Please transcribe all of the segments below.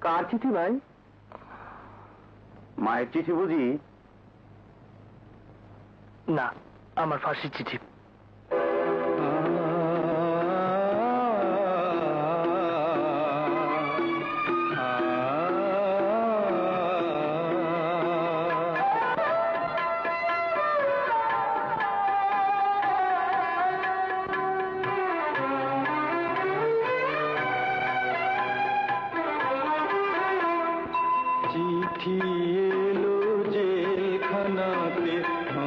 কার চিঠি ভাই? মায়ের চিঠি বুঝি? না, আমার ফাঁসির চিঠি। চিঠি এলো জেলখানাতে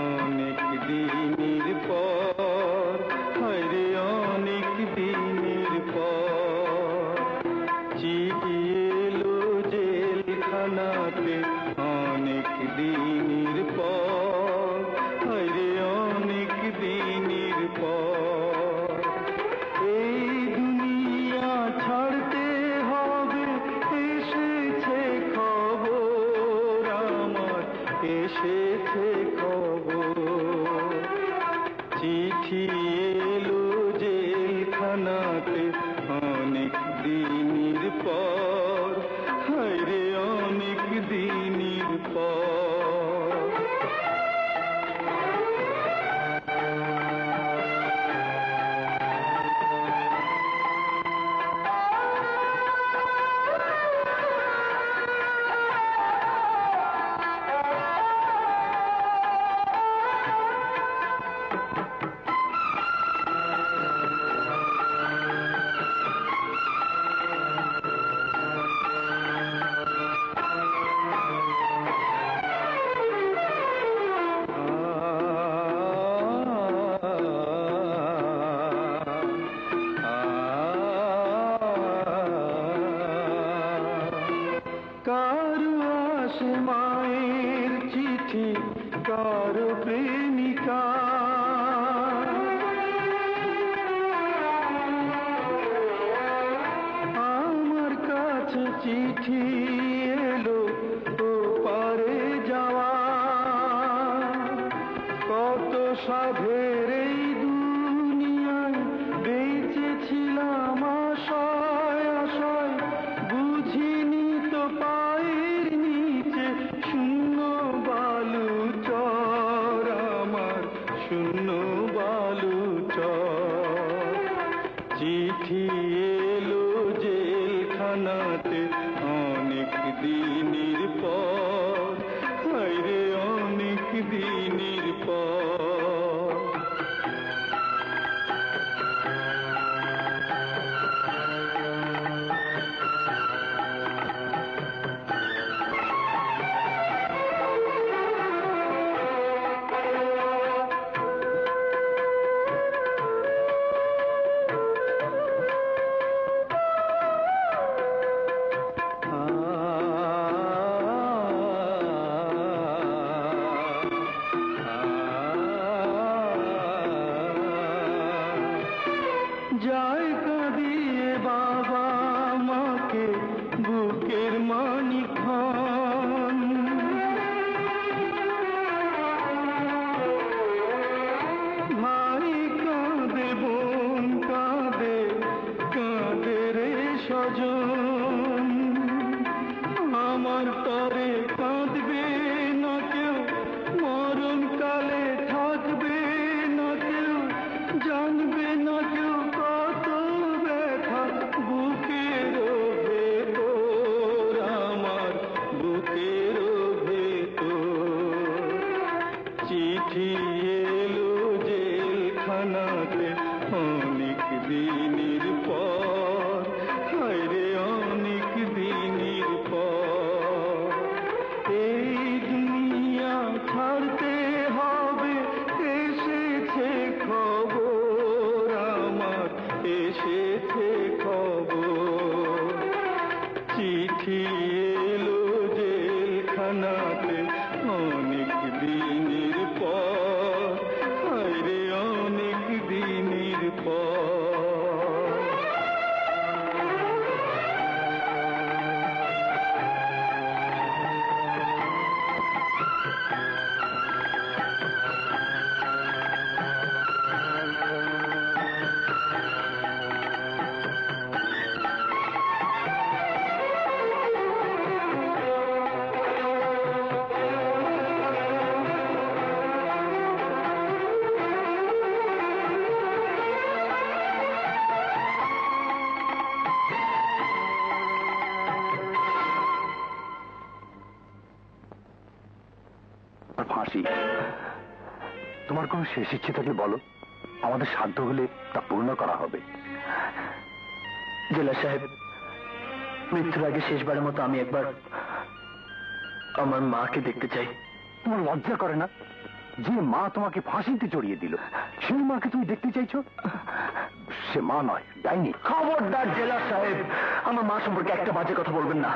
অনেক দিনের পর, হরে অনেক দিনের পর। চিঠি এলো জেলখানাতে অনেক দিনের পর, হরে অনেক দিনের পর। এই দুনিয়া ছাড়তে হবে, এসেছে খবর আমার, এসেছে খবর। চিঠি এলো জেলখানাতে অনেক দিনের পর, হায়রে অনেক দিনের পর। কারো আসে মায়ের চিঠি, কারো প্রেমিকা, আমার কাছে চিঠি এলো ও পারে যাওয়া। কত সাধের এই দুনিয়ায় বেঁচেছিলাম আশায় আশায়, বুঝিনি তো পায়ের নিচে শূন্য বালু চর আমার, শূন্য বালু চর। চিঠি এলো জেলখানাতে অনেক দিনের পর, হায়রে অনেক দিনের পর। যায় কাঁদিয়ে বাবা মাকে বুকের মানিকখান, ভাই কাঁদে বোন কাঁদে, কাঁদে রে স্বজন। আমার তরে কাঁদবে না কেউ, মরণকালে থাকবে না কেউ, জানবে না কেউ কত ব্যথা বুকের ভেতর আমার, বুকের ভেতর। চিঠি এলো জেলখানাতে অনেক দিনের পর, হায়রে অনেক দিনের পর। এই দুনিয়া ছাড়তে হবে, এসেছে খবর আমার, এসেছে খবর। চিঠি এলো জেলখানাতে অনেক দিনের পর, হায়রে অনেক দিনের পর। আর ফাঁসি। তোমার কোনো শেষ ইচ্ছে থাকলে বলো, আমাদের সাধ্য হলে তা পূর্ণ করা হবে। জেলা সাহেব, মৃত্যুর আগে শেষবারের মতো আমি একবার আমার মাকে দেখতে চাই। তোমার লজ্জা করে না? যে মা তোমাকে ফাঁসিতে চড়িয়ে দিল, সেই মাকে তুমি দেখতে চাইছো? সে মা নয়, ডাইনি। খবরদার জেলা সাহেব, আমার মা সম্পর্কে একটা বাজে কথা বলবেন না।